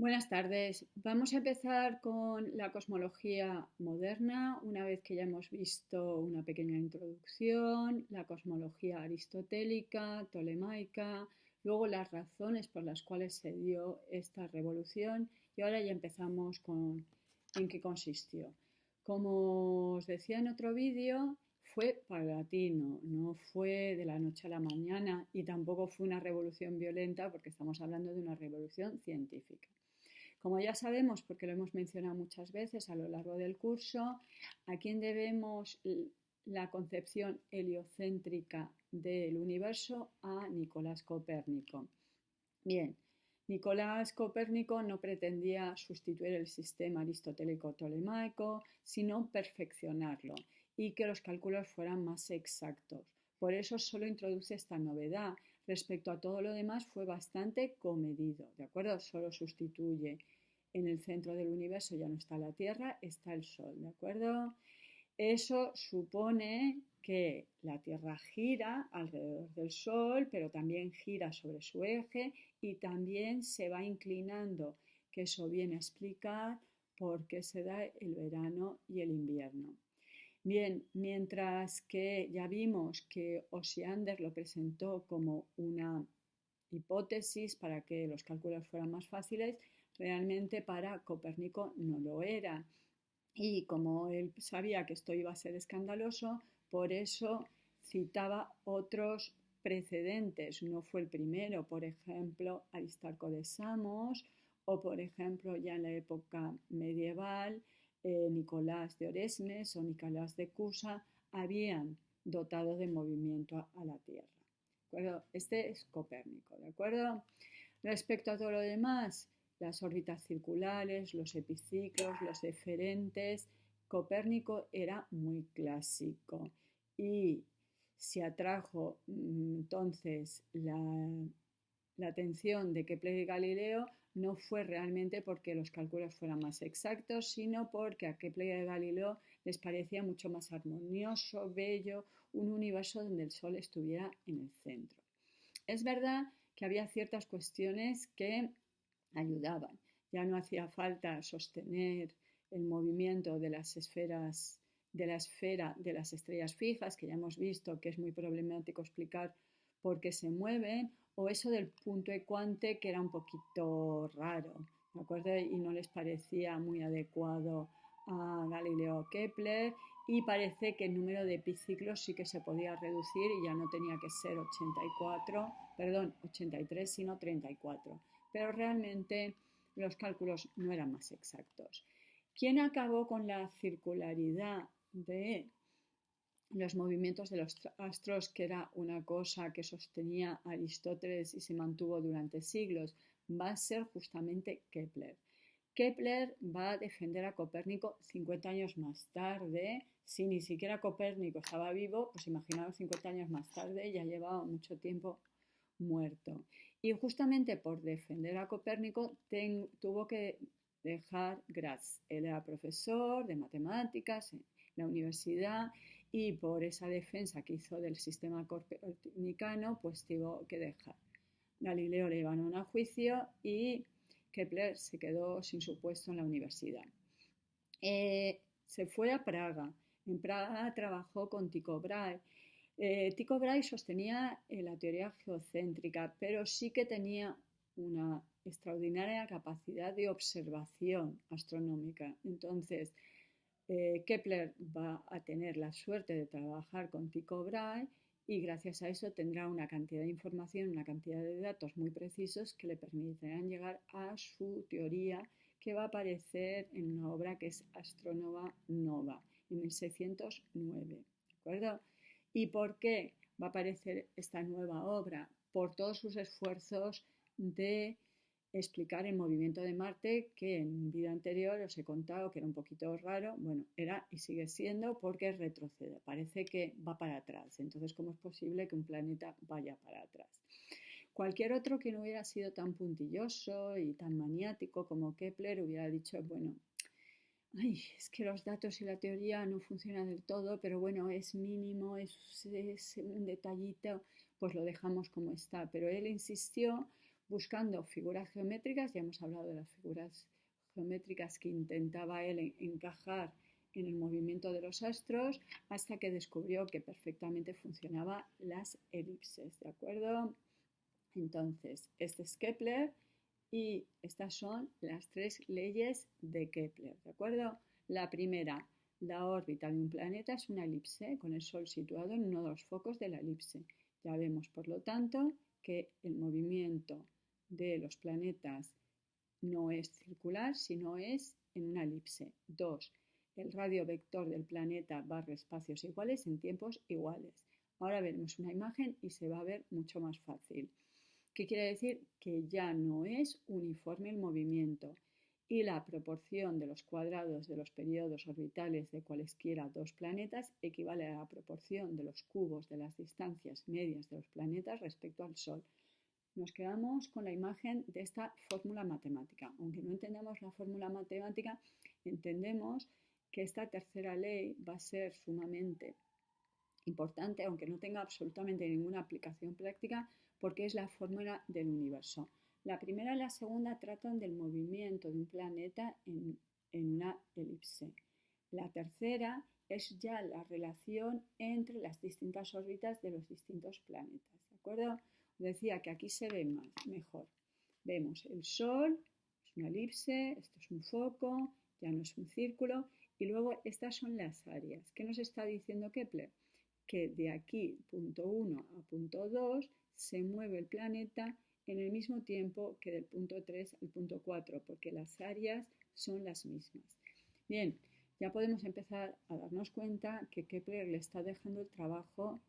Buenas tardes. Vamos a empezar con la cosmología moderna, una vez que ya hemos visto una pequeña introducción, la cosmología aristotélica, tolemaica, luego las razones por las cuales se dio esta revolución y ahora ya empezamos con en qué consistió. Como os decía en otro vídeo, fue paulatino, no fue de la noche a la mañana y tampoco fue una revolución violenta porque estamos hablando de una revolución científica. Como ya sabemos, porque lo hemos mencionado muchas veces a lo largo del curso, ¿a quién debemos la concepción heliocéntrica del universo? A Nicolás Copérnico. Bien, Nicolás Copérnico no pretendía sustituir el sistema aristotélico-tolemaico, sino perfeccionarlo y que los cálculos fueran más exactos. Por eso solo introduce esta novedad. Respecto a todo lo demás fue bastante comedido, ¿de acuerdo? Solo sustituye en el centro del universo, ya no está la Tierra, está el Sol, ¿de acuerdo? Eso supone que la Tierra gira alrededor del Sol, pero también gira sobre su eje y también se va inclinando, que eso viene a explicar por qué se da el verano y el invierno. Bien, mientras que ya vimos que Osiander lo presentó como una hipótesis para que los cálculos fueran más fáciles, realmente para Copérnico no lo era. Y como él sabía que esto iba a ser escandaloso, por eso citaba otros precedentes. No fue el primero, por ejemplo, Aristarco de Samos, o por ejemplo, ya en la época medieval, Nicolás de Oresmes o Nicolás de Cusa habían dotado de movimiento a la Tierra. ¿De acuerdo? Este es Copérnico, ¿de acuerdo? Respecto a todo lo demás, las órbitas circulares, los epiciclos, los eferentes, Copérnico era muy clásico y se atrajo entonces la atención de Kepler y Galileo no fue realmente porque los cálculos fueran más exactos, sino porque a Kepler y a Galileo les parecía mucho más armonioso, bello, un universo donde el Sol estuviera en el centro. Es verdad que había ciertas cuestiones que ayudaban. Ya no hacía falta sostener el movimiento de las esferas, de la esfera de las estrellas fijas, que ya hemos visto que es muy problemático explicar por qué se mueven, o eso del punto ecuante que era un poquito raro, ¿de acuerdo? Y no les parecía muy adecuado a Galileo Kepler y parece que el número de epiciclos sí que se podía reducir y ya no tenía que ser 83, sino 34. Pero realmente los cálculos no eran más exactos. ¿Quién acabó con la circularidad de los movimientos de los astros, que era una cosa que sostenía Aristóteles y se mantuvo durante siglos? Va a ser justamente Kepler. Kepler va a defender a Copérnico 50 años más tarde. Si ni siquiera Copérnico estaba vivo, pues imaginaos 50 años más tarde, ya llevaba mucho tiempo muerto. Y justamente por defender a Copérnico tuvo que dejar Graz. Él era profesor de matemáticas en la universidad y por esa defensa que hizo del sistema copernicano, pues tuvo que dejar. Galileo le llevaron a juicio y Kepler se quedó sin su puesto en la universidad. Se fue a Praga. En Praga trabajó con Tycho Brahe. Tycho Brahe sostenía la teoría geocéntrica, pero sí que tenía una extraordinaria capacidad de observación astronómica. Entonces, Kepler va a tener la suerte de trabajar con Tycho Brahe y gracias a eso tendrá una cantidad de información, una cantidad de datos muy precisos que le permitirán llegar a su teoría, que va a aparecer en una obra que es Astronova Nova, en 1609. ¿De acuerdo? ¿Y por qué va a aparecer esta nueva obra? Por todos sus esfuerzos de explicar el movimiento de Marte, que en vida anterior os he contado que era un poquito raro. Bueno, era y sigue siendo porque retrocede, parece que va para atrás. Entonces, ¿cómo es posible que un planeta vaya para atrás? Cualquier otro que no hubiera sido tan puntilloso y tan maniático como Kepler hubiera dicho, bueno, ay, es que los datos y la teoría no funcionan del todo, pero bueno, es mínimo, es un detallito, pues lo dejamos como está. Pero él insistió buscando figuras geométricas. Ya hemos hablado de las figuras geométricas que intentaba él encajar en el movimiento de los astros, hasta que descubrió que perfectamente funcionaban las elipses, ¿de acuerdo? Entonces, este es Kepler y estas son las 3 leyes de Kepler, ¿de acuerdo? La primera, la órbita de un planeta es una elipse con el Sol situado en uno de los focos de la elipse. Ya vemos, por lo tanto, que el movimiento de los planetas no es circular, sino es en una elipse. 2. El radio vector del planeta barre espacios iguales en tiempos iguales. Ahora veremos una imagen y se va a ver mucho más fácil. ¿Qué quiere decir? Que ya no es uniforme el movimiento y la proporción de los cuadrados de los periodos orbitales de cualesquiera dos planetas equivale a la proporción de los cubos de las distancias medias de los planetas respecto al Sol. Nos quedamos con la imagen de esta fórmula matemática. Aunque no entendamos la fórmula matemática, entendemos que esta tercera ley va a ser sumamente importante, aunque no tenga absolutamente ninguna aplicación práctica, porque es la fórmula del universo. La primera y la segunda tratan del movimiento de un planeta en una elipse. La tercera es ya la relación entre las distintas órbitas de los distintos planetas, ¿de acuerdo? Decía que aquí se ve mejor. Vemos el Sol, es una elipse, esto es un foco, ya no es un círculo, y luego estas son las áreas. ¿Qué nos está diciendo Kepler? Que de aquí, punto 1 a punto 2, se mueve el planeta en el mismo tiempo que del punto 3 al punto 4, porque las áreas son las mismas. Bien, ya podemos empezar a darnos cuenta que Kepler le está dejando el trabajo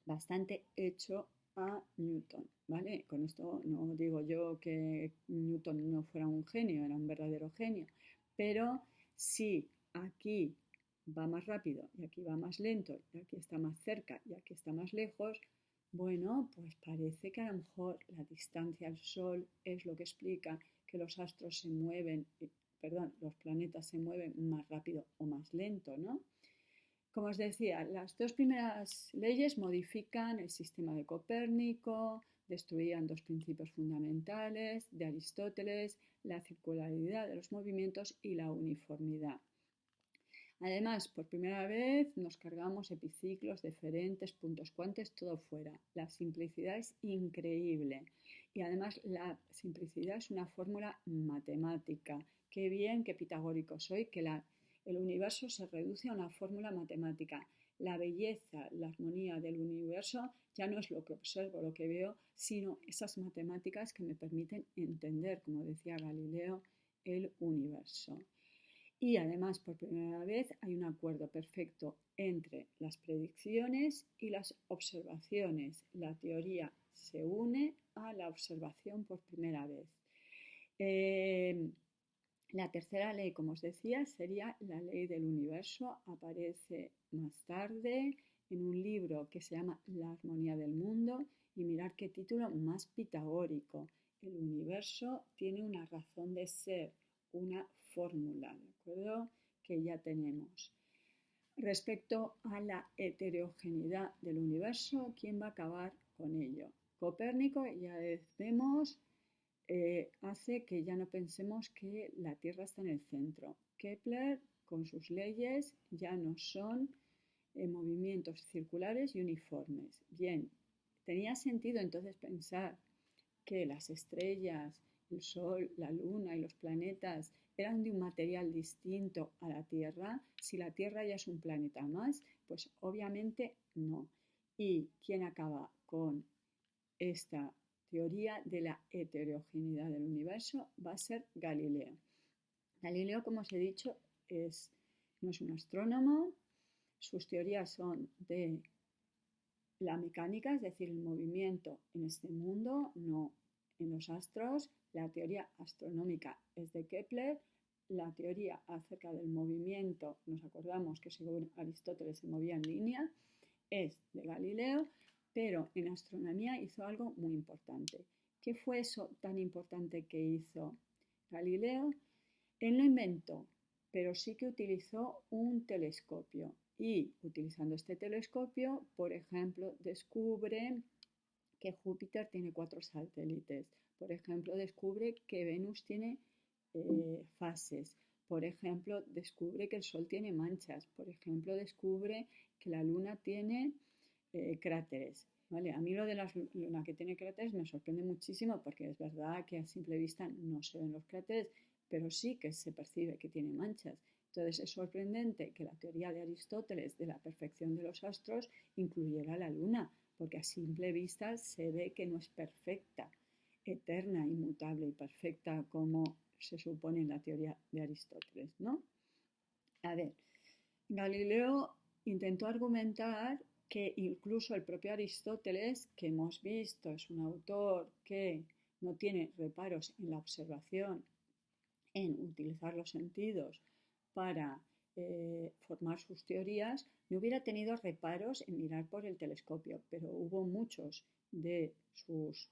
bastante hecho a Newton, ¿vale? Con esto no digo yo que Newton no fuera un genio, era un verdadero genio, pero si aquí va más rápido y aquí va más lento y aquí está más cerca y aquí está más lejos, bueno, pues parece que a lo mejor la distancia al Sol es lo que explica que los astros se mueven, los planetas se mueven más rápido o más lento, ¿no? Como os decía, las dos primeras leyes modifican el sistema de Copérnico, destruían dos principios fundamentales de Aristóteles, la circularidad de los movimientos y la uniformidad. Además, por primera vez nos cargamos epiciclos, deferentes, puntos cuantes, todo fuera. La simplicidad es increíble. Y además la simplicidad es una fórmula matemática. Qué bien, qué pitagórico soy, que el universo se reduce a una fórmula matemática. La belleza, la armonía del universo ya no es lo que observo, lo que veo, sino esas matemáticas que me permiten entender, como decía Galileo, el universo. Y además, por primera vez, hay un acuerdo perfecto entre las predicciones y las observaciones. La teoría se une a la observación por primera vez. La tercera ley, como os decía, sería la ley del universo. Aparece más tarde en un libro que se llama La armonía del mundo. Y mirad qué título más pitagórico. El universo tiene una razón de ser, una fórmula, ¿de acuerdo? Que ya tenemos. Respecto a la heterogeneidad del universo, ¿quién va a acabar con ello? Copérnico, ya vemos, hace que ya no pensemos que la Tierra está en el centro. Kepler, con sus leyes, ya no son movimientos circulares y uniformes. Bien, tenía sentido entonces pensar que las estrellas, el Sol, la Luna y los planetas eran de un material distinto a la Tierra. Si la Tierra ya es un planeta más, pues obviamente no. ¿Y quién acaba con esta teoría de la heterogeneidad del universo? Va a ser Galileo. Galileo, como os he dicho, no es un astrónomo. Sus teorías son de la mecánica, es decir, el movimiento en este mundo, no en los astros. La teoría astronómica es de Kepler. La teoría acerca del movimiento, nos acordamos que según Aristóteles se movía en línea, es de Galileo, pero en astronomía hizo algo muy importante. ¿Qué fue eso tan importante que hizo Galileo? Él no inventó, pero sí que utilizó un telescopio y utilizando este telescopio, por ejemplo, descubre que Júpiter tiene 4 satélites. Por ejemplo, descubre que Venus tiene fases. Por ejemplo, descubre que el Sol tiene manchas. Por ejemplo, descubre que la Luna tiene cráteres. ¿Vale? A mí lo de la Luna que tiene cráteres me sorprende muchísimo porque es verdad que a simple vista no se ven los cráteres, pero sí que se percibe que tiene manchas. Entonces es sorprendente que la teoría de Aristóteles de la perfección de los astros incluyera la Luna, porque a simple vista se ve que no es perfecta, eterna, inmutable y perfecta como se supone en la teoría de Aristóteles, ¿no? A ver, Galileo intentó argumentar que incluso el propio Aristóteles, que hemos visto es un autor que no tiene reparos en la observación, en utilizar los sentidos para formar sus teorías, no hubiera tenido reparos en mirar por el telescopio, pero hubo muchos de sus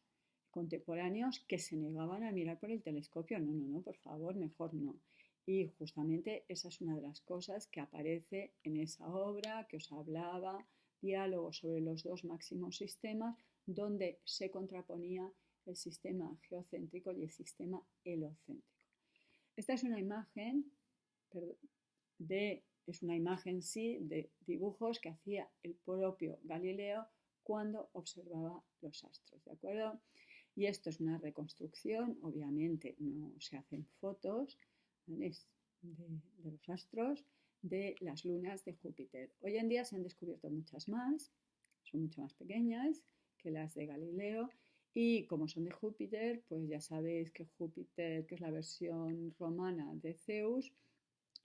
contemporáneos que se negaban a mirar por el telescopio. No, no, no, por favor, mejor no. Y justamente esa es una de las cosas que aparece en esa obra que os hablaba, Diálogo sobre los dos máximos sistemas, donde se contraponía el sistema geocéntrico y el sistema helocéntrico. Esta es una imagen es una imagen sí de dibujos que hacía el propio Galileo cuando observaba los astros, ¿de acuerdo? Y esto es una reconstrucción, obviamente no se hacen fotos, ¿vale? de los astros, de las lunas de Júpiter. Hoy en día se han descubierto muchas más, son mucho más pequeñas que las de Galileo, y como son de Júpiter, pues ya sabéis que Júpiter, que es la versión romana de Zeus,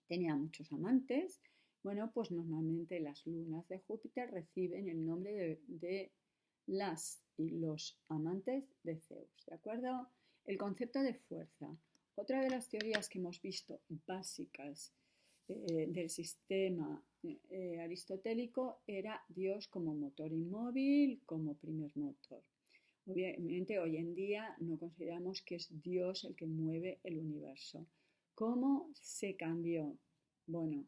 tenía muchos amantes. Bueno, pues normalmente las lunas de Júpiter reciben el nombre de las y los amantes de Zeus, ¿de acuerdo? El concepto de fuerza. Otra de las teorías que hemos visto básicas del sistema aristotélico era Dios como motor inmóvil, como primer motor. Obviamente hoy en día no consideramos que es Dios el que mueve el universo. ¿Cómo se cambió? Bueno,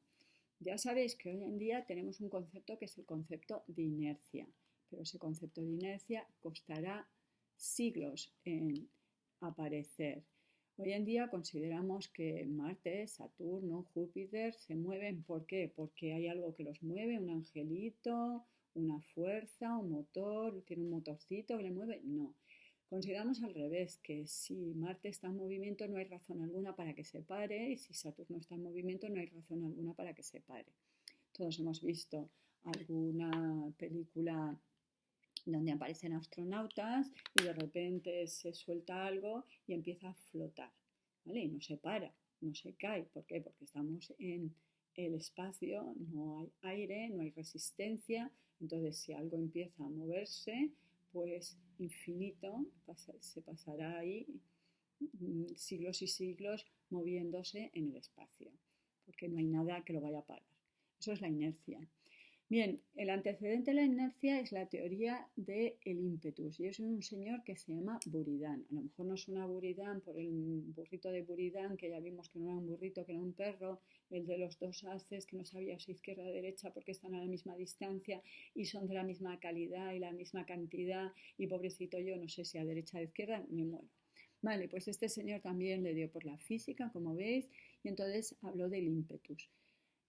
ya sabéis que hoy en día tenemos un concepto que es el concepto de inercia, pero ese concepto de inercia costará siglos en aparecer. Hoy en día consideramos que Marte, Saturno, Júpiter se mueven. ¿Por qué? Porque hay algo que los mueve, un angelito, una fuerza, un motor, tiene un motorcito que le mueve. No. Consideramos al revés, que si Marte está en movimiento no hay razón alguna para que se pare, y si Saturno está en movimiento no hay razón alguna para que se pare. Todos hemos visto alguna película donde aparecen astronautas y de repente se suelta algo y empieza a flotar, ¿vale? Y no se para, no se cae. ¿Por qué? Porque estamos en el espacio, no hay aire, no hay resistencia. Entonces, si algo empieza a moverse, pues infinito, se pasará ahí siglos y siglos moviéndose en el espacio, porque no hay nada que lo vaya a parar. Eso es la inercia. Bien, el antecedente de la inercia es la teoría del ímpetus, y es un señor que se llama Buridán. A lo mejor no suena Buridán por el burrito de Buridán, que ya vimos que no era un burrito, que era un perro, el de los dos haces, que no sabía si izquierda o derecha porque están a la misma distancia y son de la misma calidad y la misma cantidad, y pobrecito yo, no sé si a derecha o a izquierda, me muero. Vale, pues este señor también le dio por la física, como veis, y entonces habló del ímpetus.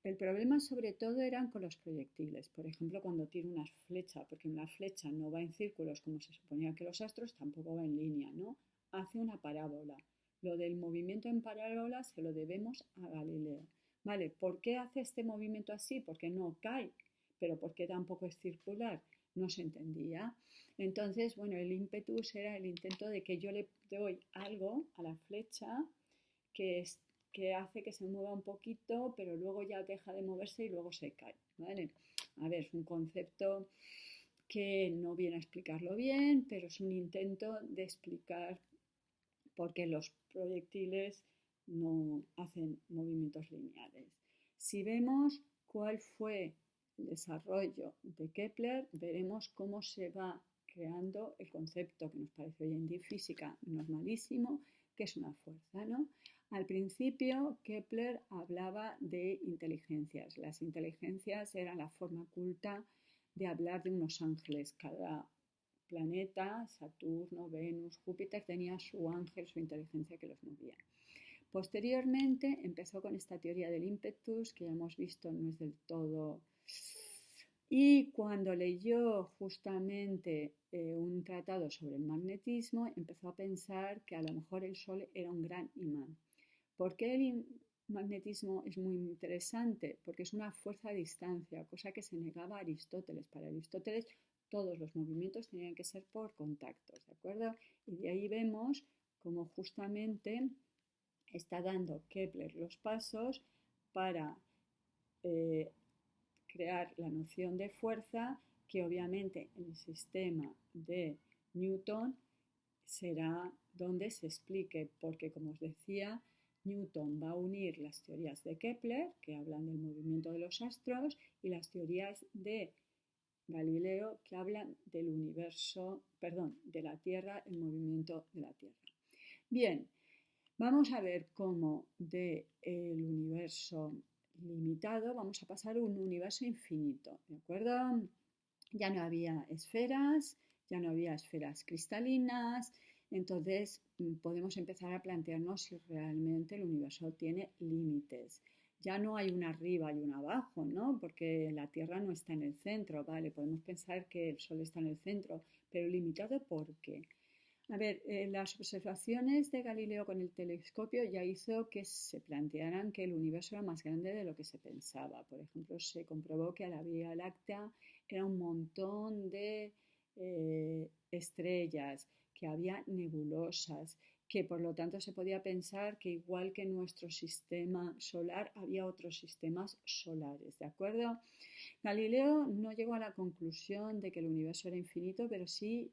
El problema sobre todo eran con los proyectiles. Por ejemplo, cuando tira una flecha, porque una flecha no va en círculos como se suponía que los astros, tampoco va en línea, ¿no? Hace una parábola. Lo del movimiento en parábola se lo debemos a Galileo. Vale, ¿por qué hace este movimiento así? Porque no cae, pero ¿por qué tampoco es circular? No se entendía. Entonces, bueno, el ímpetus era el intento de que yo le doy algo a la flecha que hace que se mueva un poquito, pero luego ya deja de moverse y luego se cae, ¿vale? A ver, es un concepto que no viene a explicarlo bien, pero es un intento de explicar por qué los proyectiles no hacen movimientos lineales. Si vemos cuál fue el desarrollo de Kepler, veremos cómo se va creando el concepto que nos parece hoy en día física normalísimo, que es una fuerza, ¿no? Al principio, Kepler hablaba de inteligencias. Las inteligencias eran la forma culta de hablar de unos ángeles. Cada planetas, Saturno, Venus, Júpiter, tenía su ángel, su inteligencia que los movía. Posteriormente empezó con esta teoría del ímpetus, que ya hemos visto no es del todo. Y cuando leyó justamente un tratado sobre el magnetismo, empezó a pensar que a lo mejor el Sol era un gran imán. ¿Por qué el magnetismo es muy interesante? Porque es una fuerza a distancia, cosa que se negaba a Aristóteles. Para Aristóteles todos los movimientos tenían que ser por contactos, ¿de acuerdo? Y de ahí vemos cómo justamente está dando Kepler los pasos para crear la noción de fuerza, que obviamente en el sistema de Newton será donde se explique, porque como os decía, Newton va a unir las teorías de Kepler, que hablan del movimiento de los astros, y las teorías de Galileo, que hablan del universo, perdón, de la Tierra, el movimiento de la Tierra. Bien, vamos a ver cómo del universo limitado vamos a pasar a un universo infinito, ¿de acuerdo? Ya no había esferas cristalinas, entonces podemos empezar a plantearnos si realmente el universo tiene límites. Ya no hay un arriba y un abajo, ¿no? Porque la Tierra no está en el centro, ¿vale? Podemos pensar que el Sol está en el centro, pero limitado ¿por qué? A ver, las observaciones de Galileo con el telescopio ya hizo que se plantearan que el universo era más grande de lo que se pensaba. Por ejemplo, se comprobó que a la Vía Láctea era un montón de estrellas, que había nebulosas, que por lo tanto se podía pensar que igual que en nuestro sistema solar había otros sistemas solares, ¿de acuerdo? Galileo no llegó a la conclusión de que el universo era infinito, pero sí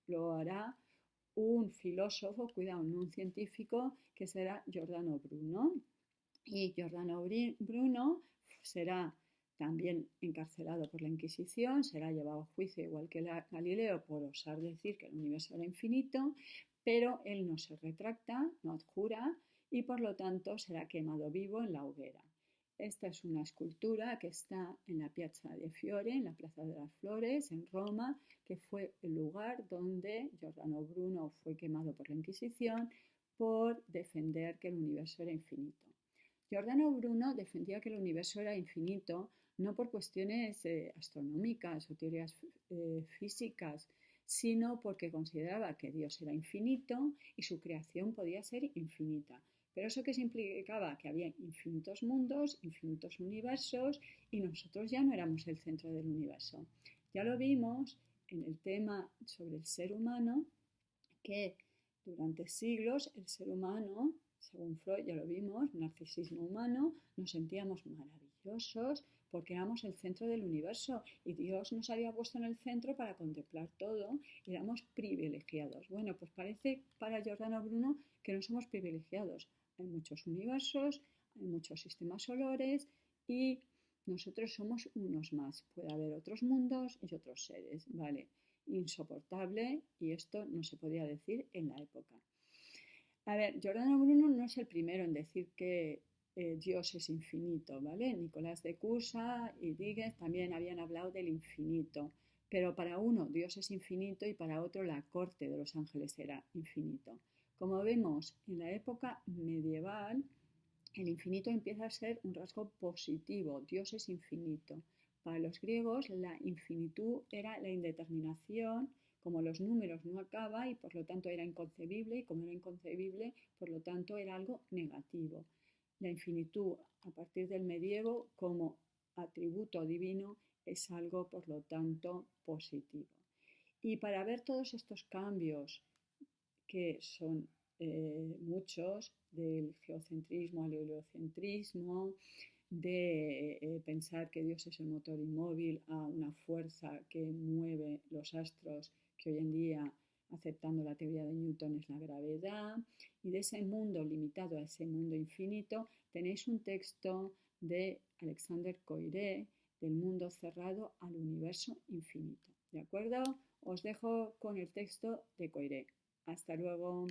lo hará un filósofo, cuidado, no un científico, que será Giordano Bruno. Y Giordano Bruno será también encarcelado por la Inquisición, será llevado a juicio igual que Galileo por osar decir que el universo era infinito, pero él no se retracta, no adjura y por lo tanto será quemado vivo en la hoguera. Esta es una escultura que está en la Piazza de Fiore, en la Plaza de las Flores, en Roma, que fue el lugar donde Giordano Bruno fue quemado por la Inquisición por defender que el universo era infinito. Giordano Bruno defendía que el universo era infinito no por cuestiones astronómicas o teorías físicas, sino porque consideraba que Dios era infinito y su creación podía ser infinita. Pero eso que implicaba que había infinitos mundos, infinitos universos y nosotros ya no éramos el centro del universo. Ya lo vimos en el tema sobre el ser humano, que durante siglos el ser humano, según Freud ya lo vimos, narcisismo humano, nos sentíamos maravillosos porque éramos el centro del universo y Dios nos había puesto en el centro para contemplar todo y éramos privilegiados. Bueno, pues parece para Giordano Bruno que no somos privilegiados. Hay muchos universos, hay muchos sistemas solares y nosotros somos unos más. Puede haber otros mundos y otros seres, ¿vale? Insoportable y esto no se podía decir en la época. A ver, Giordano Bruno no es el primero en decir que Dios es infinito, ¿vale? Nicolás de Cusa y Díguez también habían hablado del infinito, pero para uno Dios es infinito y para otro la corte de los ángeles era infinito. Como vemos, en la época medieval el infinito empieza a ser un rasgo positivo, Dios es infinito. Para los griegos la infinitud era la indeterminación, como los números no acaba y por lo tanto era inconcebible y como era inconcebible, por lo tanto era algo negativo. La infinitud a partir del medievo como atributo divino es algo por lo tanto positivo. Y para ver todos estos cambios que son muchos, del geocentrismo al heliocentrismo, de pensar que Dios es el motor inmóvil a una fuerza que mueve los astros, que hoy en día, aceptando la teoría de Newton, es la gravedad, y de ese mundo limitado a ese mundo infinito, tenéis un texto de Alexander Coiré, del mundo cerrado al universo infinito. ¿De acuerdo? Os dejo con el texto de Coiré. Hasta luego.